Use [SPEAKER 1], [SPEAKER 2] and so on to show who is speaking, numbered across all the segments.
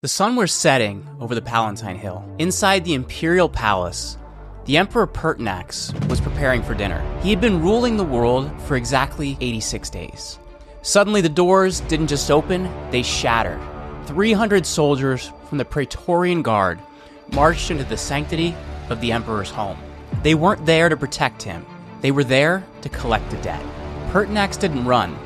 [SPEAKER 1] The sun was setting over the Palatine Hill. Inside the imperial palace, the Emperor Pertinax was preparing for dinner. He had been ruling the world for exactly 86 days. Suddenly the doors didn't just open, they shattered. 300 soldiers from the Praetorian Guard marched into the sanctity of the Emperor's home. They weren't there to protect him. They were there to collect the debt. Pertinax didn't run.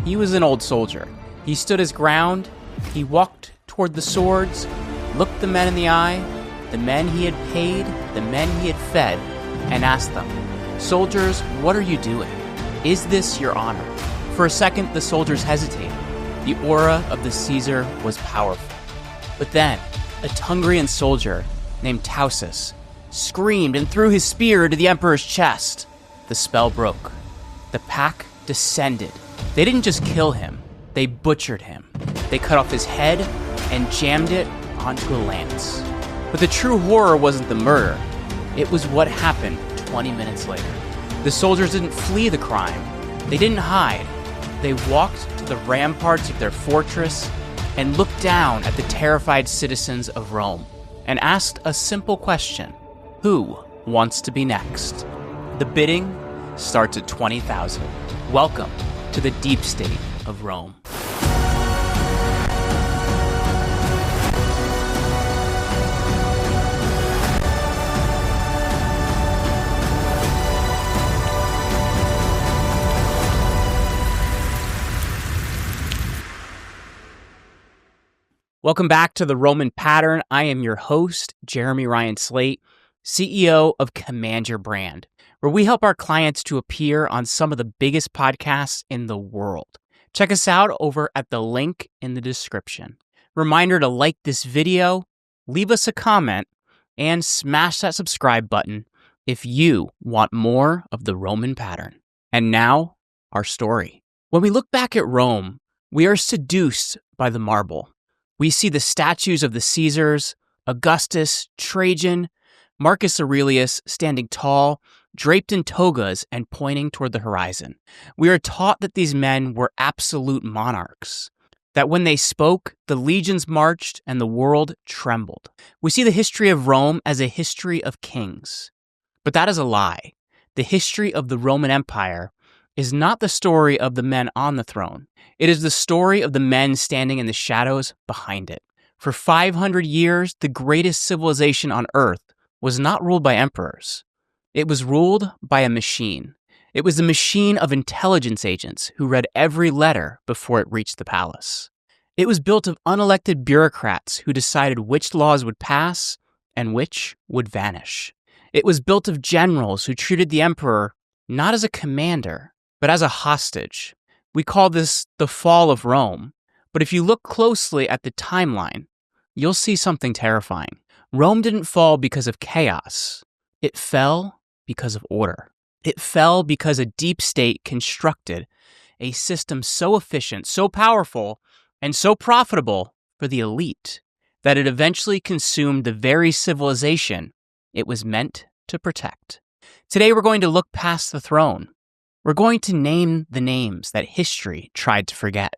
[SPEAKER 1] He was an old soldier. He stood his ground. He walked toward the swords, looked the men in the eye, the men he had paid, the men he had fed, and asked them, "Soldiers, what are you doing? Is this your honor?" For a second, the soldiers hesitated. The aura of the Caesar was powerful. But then, a Tungrian soldier named Tausus screamed and threw his spear into the emperor's chest. The spell broke. The pack descended. They didn't just kill him, they butchered him. They cut off his head and jammed it onto a lance. But the true horror wasn't the murder. It was what happened 20 minutes later. The soldiers didn't flee the crime. They didn't hide. They walked to the ramparts of their fortress and looked down at the terrified citizens of Rome and asked a simple question: who wants to be next? The bidding starts at 20,000. Welcome to the deep state of Rome. Welcome back to the Roman Pattern. I am your host, Jeremy Ryan Slate, CEO of Command Your Brand, where we help our clients to appear on some of the biggest podcasts in the world. Check us out over at the link in the description. Reminder to like this video, leave us a comment, and smash that subscribe button if you want more of the Roman Pattern. And now, our story. When we look back at Rome, we are seduced by the marble. We see the statues of the Caesars, Augustus, Trajan, Marcus Aurelius standing tall, draped in togas and pointing toward the horizon. We are taught that these men were absolute monarchs, that when they spoke, the legions marched and the world trembled. We see the history of Rome as a history of kings. But that is a lie. The history of the Roman Empire is not the story of the men on the throne. It is the story of the men standing in the shadows behind it. For 500 years, the greatest civilization on earth was not ruled by emperors. It was ruled by a machine. It was the machine of intelligence agents who read every letter before it reached the palace. It was built of unelected bureaucrats who decided which laws would pass and which would vanish. It was built of generals who treated the emperor not as a commander, but as a hostage. We call this the fall of Rome. But if you look closely at the timeline, you'll see something terrifying. Rome didn't fall because of chaos. It fell because of order. It fell because a deep state constructed a system so efficient, so powerful, and so profitable for the elite that it eventually consumed the very civilization it was meant to protect. Today we're going to look past the throne. We're going to name the names that history tried to forget.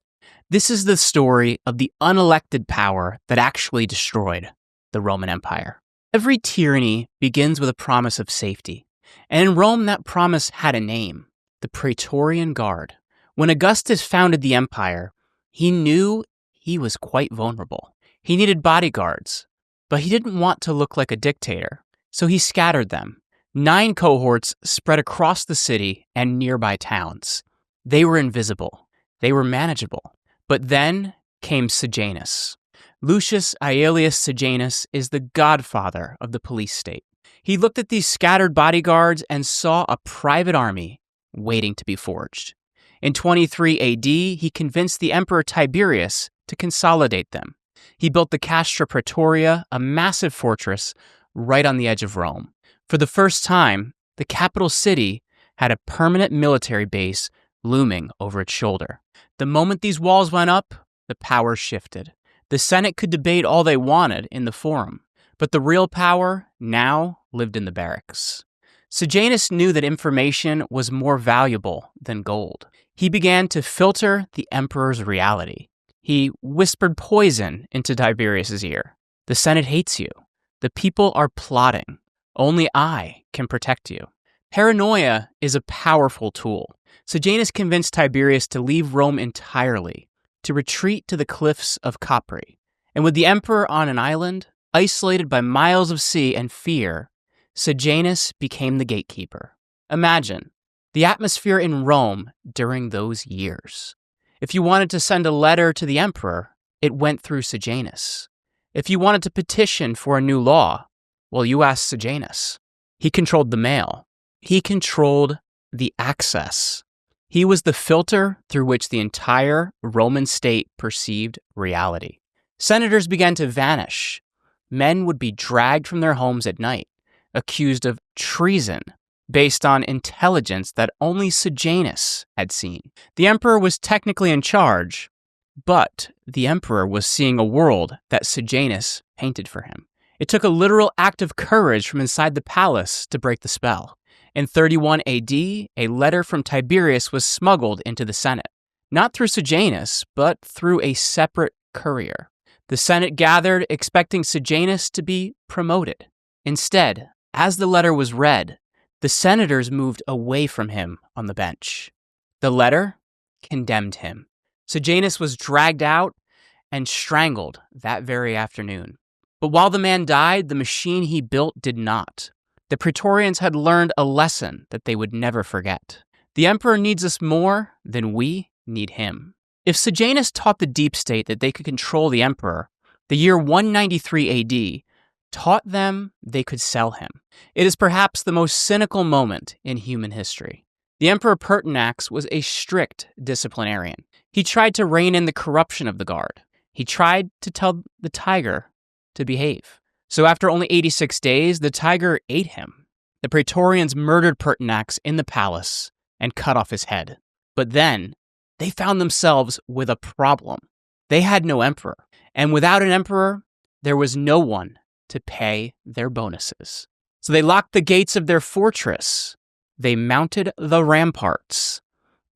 [SPEAKER 1] This is the story of the unelected power that actually destroyed the Roman Empire. Every tyranny begins with a promise of safety. And in Rome, that promise had a name: the Praetorian Guard. When Augustus founded the empire, he knew he was quite vulnerable. He needed bodyguards, but he didn't want to look like a dictator, so he scattered them. 9 cohorts spread across the city and nearby towns. They were invisible. They were manageable. But then came Sejanus. Lucius Aelius Sejanus is the godfather of the police state. He looked at these scattered bodyguards and saw a private army waiting to be forged. In 23 AD, he convinced the Emperor Tiberius to consolidate them. He built the Castra Praetoria, a massive fortress right on the edge of Rome. For the first time, the capital city had a permanent military base looming over its shoulder. The moment these walls went up, the power shifted. The Senate could debate all they wanted in the forum, but the real power now lived in the barracks. Sejanus knew that information was more valuable than gold. He began to filter the emperor's reality. He whispered poison into Tiberius's ear. The Senate hates you. The people are plotting. Only I can protect you. Paranoia is a powerful tool. Sejanus convinced Tiberius to leave Rome entirely, to retreat to the cliffs of Capri. And with the emperor on an island, isolated by miles of sea and fear, Sejanus became the gatekeeper. Imagine the atmosphere in Rome during those years. If you wanted to send a letter to the emperor, it went through Sejanus. If you wanted to petition for a new law, well, you asked Sejanus. He controlled the mail. He controlled the access. He was the filter through which the entire Roman state perceived reality. Senators began to vanish. Men would be dragged from their homes at night, accused of treason based on intelligence that only Sejanus had seen. The emperor was technically in charge, but the emperor was seeing a world that Sejanus painted for him. It took a literal act of courage from inside the palace to break the spell. In 31 AD, a letter from Tiberius was smuggled into the Senate, not through Sejanus, but through a separate courier. The Senate gathered, expecting Sejanus to be promoted. Instead, as the letter was read, the senators moved away from him on the bench. The letter condemned him. Sejanus was dragged out and strangled that very afternoon. But while the man died, the machine he built did not. The Praetorians had learned a lesson that they would never forget. The emperor needs us more than we need him. If Sejanus taught the deep state that they could control the emperor, the year 193 AD taught them they could sell him. It is perhaps the most cynical moment in human history. The Emperor Pertinax was a strict disciplinarian. He tried to rein in the corruption of the guard. He tried to tell the tiger to behave. So after only 86 days, the tiger ate him. The Praetorians murdered Pertinax in the palace and cut off his head. But then, they found themselves with a problem. They had no emperor. And without an emperor, there was no one to pay their bonuses. So they locked the gates of their fortress. They mounted the ramparts.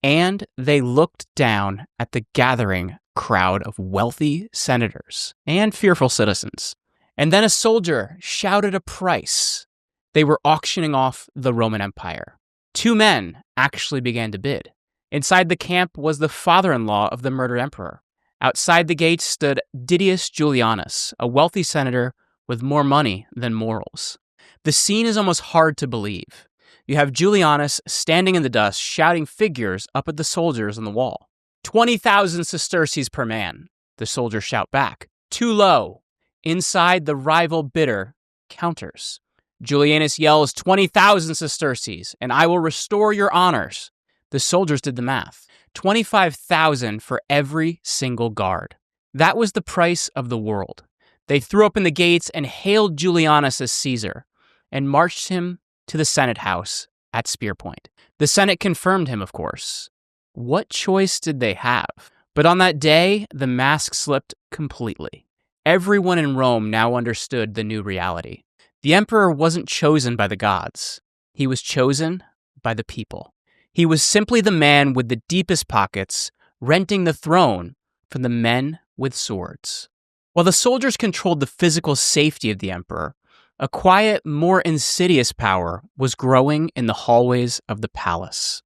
[SPEAKER 1] And they looked down at the gathering crowd of wealthy senators and fearful citizens. And then a soldier shouted a price. They were auctioning off the Roman Empire. Two men actually began to bid. Inside the camp was the father-in-law of the murdered emperor. Outside the gates stood Didius Julianus, a wealthy senator with more money than morals. The scene is almost hard to believe. You have Julianus standing in the dust, shouting figures up at the soldiers on the wall. 20,000 sesterces per man, the soldiers shout back. Too low. Inside, the rival bidder counters. Julianus yells, 20,000 sesterces, and I will restore your honors. The soldiers did the math. 25,000 for every single guard. That was the price of the world. They threw open the gates and hailed Julianus as Caesar and marched him to the Senate house at spear point. The Senate confirmed him, of course. What choice did they have? But on that day, the mask slipped completely. Everyone in Rome now understood the new reality. The emperor wasn't chosen by the gods. He was chosen by the people. He was simply the man with the deepest pockets, renting the throne from the men with swords. While the soldiers controlled the physical safety of the emperor, a quiet, more insidious power was growing in the hallways of the palace.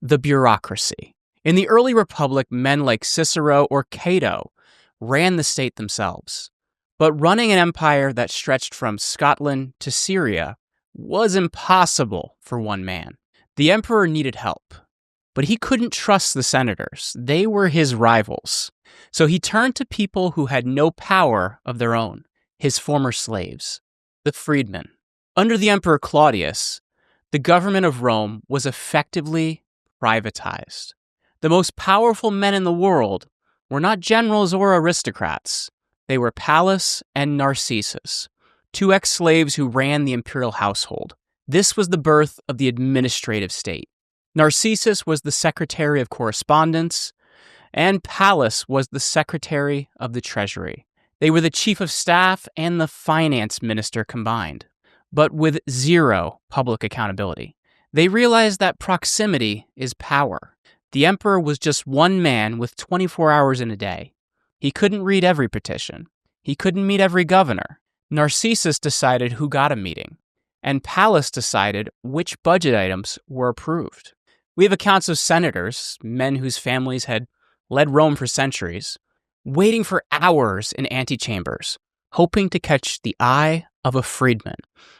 [SPEAKER 1] The bureaucracy. In the early republic, men like Cicero or Cato ran the state themselves. But running an empire that stretched from Scotland to Syria was impossible for one man. The emperor needed help, but he couldn't trust the senators. They were his rivals. So he turned to people who had no power of their own, his former slaves, the freedmen. Under the Emperor Claudius, the government of Rome was effectively privatized. The most powerful men in the world were not generals or aristocrats. They were Pallas and Narcissus, two ex-slaves who ran the imperial household. This was the birth of the administrative state. Narcissus was the secretary of correspondence, and Pallas was the secretary of the treasury. They were the chief of staff and the finance minister combined, but with zero public accountability. They realized that proximity is power. The emperor was just one man with 24 hours in a day. He couldn't read every petition. He couldn't meet every governor. Narcissus decided who got a meeting, and Pallas decided which budget items were approved. We have accounts of senators, men whose families had led Rome for centuries, waiting for hours in antechambers, hoping to catch the eye of a freedman,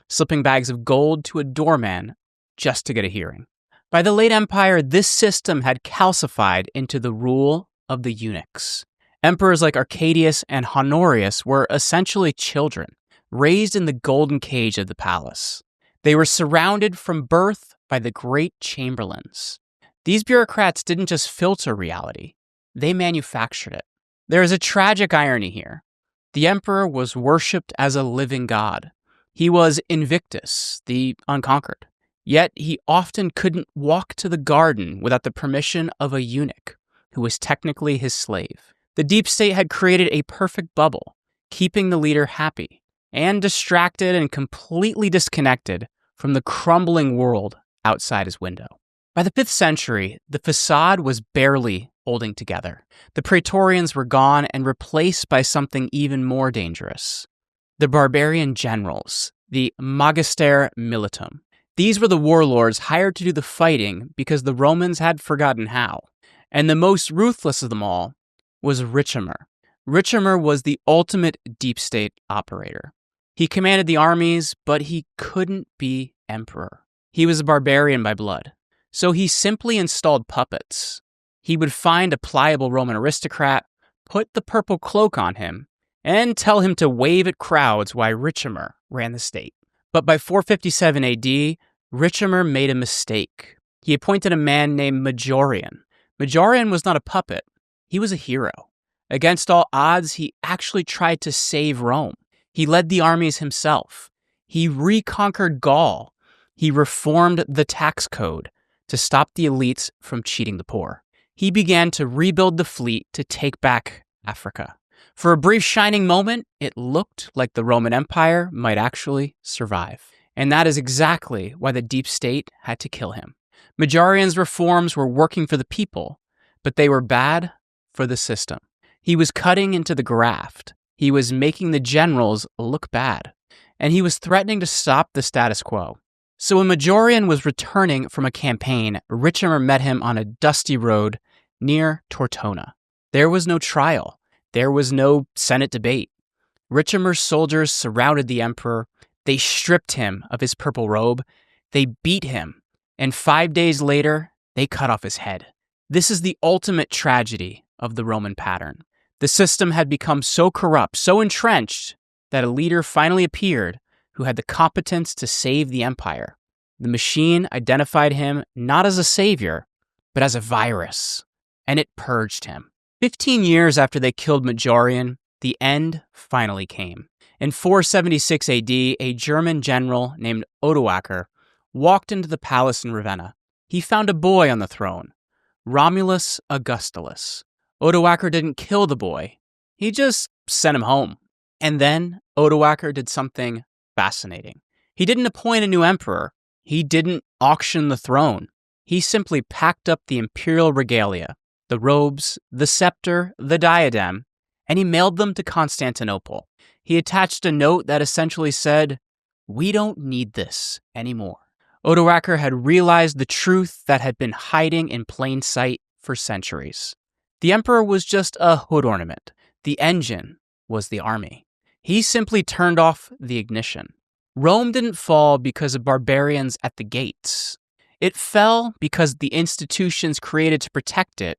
[SPEAKER 1] slipping bags of gold to a doorman just to get a hearing. By the late Empire, this system had calcified into the rule of the eunuchs. Emperors like Arcadius and Honorius were essentially children, raised in the golden cage of the palace. They were surrounded from birth by the great chamberlains. These bureaucrats didn't just filter reality, they manufactured it. There is a tragic irony here. The emperor was worshipped as a living god. He was Invictus, the unconquered. Yet he often couldn't walk to the garden without the permission of a eunuch, who was technically his slave. The deep state had created a perfect bubble, keeping the leader happy, and distracted and completely disconnected from the crumbling world outside his window. By the 5th century, the facade was barely holding together. The Praetorians were gone and replaced by something even more dangerous. The barbarian generals, the Magister Militum. These were the warlords hired to do the fighting because the Romans had forgotten how. And the most ruthless of them all was Ricimer. Ricimer was the ultimate deep state operator. He commanded the armies, but he couldn't be emperor. He was a barbarian by blood. So he simply installed puppets. He would find a pliable Roman aristocrat, put the purple cloak on him, and tell him to wave at crowds while Ricimer ran the state. But by 457 AD, Ricimer made a mistake. He appointed a man named Majorian. Majorian was not a puppet. He was a hero. Against all odds, he actually tried to save Rome. He led the armies himself. He reconquered Gaul. He reformed the tax code to stop the elites from cheating the poor. He began to rebuild the fleet to take back Africa. For a brief shining moment, it looked like the Roman Empire might actually survive. And that is exactly why the deep state had to kill him. Majorian's reforms were working for the people, but they were bad for the system. He was cutting into the graft. He was making the generals look bad. And he was threatening to stop the status quo. So when Majorian was returning from a campaign, Ricimer met him on a dusty road near Tortona. There was no trial. There was no Senate debate. Ricimer's soldiers surrounded the emperor. They stripped him of his purple robe. They beat him. And 5 days later, they cut off his head. This is the ultimate tragedy of the Roman pattern. The system had become so corrupt, so entrenched, that a leader finally appeared who had the competence to save the empire. The machine identified him not as a savior, but as a virus, and it purged him. 15 years after they killed Majorian, the end finally came. In 476 AD, a German general named Odoacer walked into the palace in Ravenna. He found a boy on the throne, Romulus Augustulus. Odoacer didn't kill the boy. He just sent him home. And then Odoacer did something fascinating. He didn't appoint a new emperor. He didn't auction the throne. He simply packed up the imperial regalia, the robes, the scepter, the diadem, and he mailed them to Constantinople. He attached a note that essentially said, "We don't need this anymore." Odoacer had realized the truth that had been hiding in plain sight for centuries. The emperor was just a hood ornament. The engine was the army. He simply turned off the ignition. Rome didn't fall because of barbarians at the gates. It fell because the institutions created to protect it,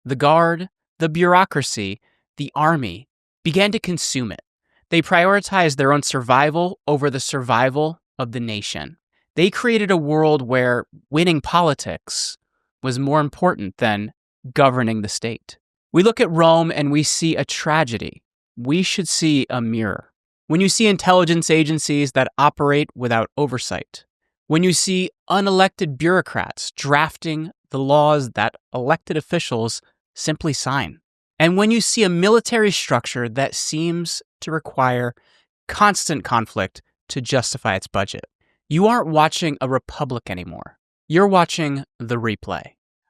[SPEAKER 1] the guard, the bureaucracy, the army, began to consume it. They prioritized their own survival over the survival of the nation. They created a world where winning politics was more important than governing the state. We look at Rome and we see a tragedy. We should see a mirror. When you see intelligence agencies that operate without oversight, when you see unelected bureaucrats drafting the laws that elected officials simply sign, and when you see a military structure that seems to require constant conflict to justify its budget, you aren't watching a republic anymore. You're watching the replay.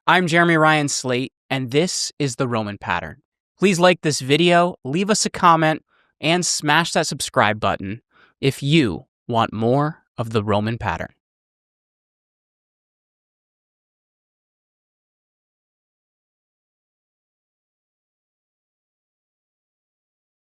[SPEAKER 1] I'm Jeremy Ryan Slate, and this is the Roman Pattern. Please like this video, leave us a comment, and smash that subscribe button if you want more of the Roman pattern.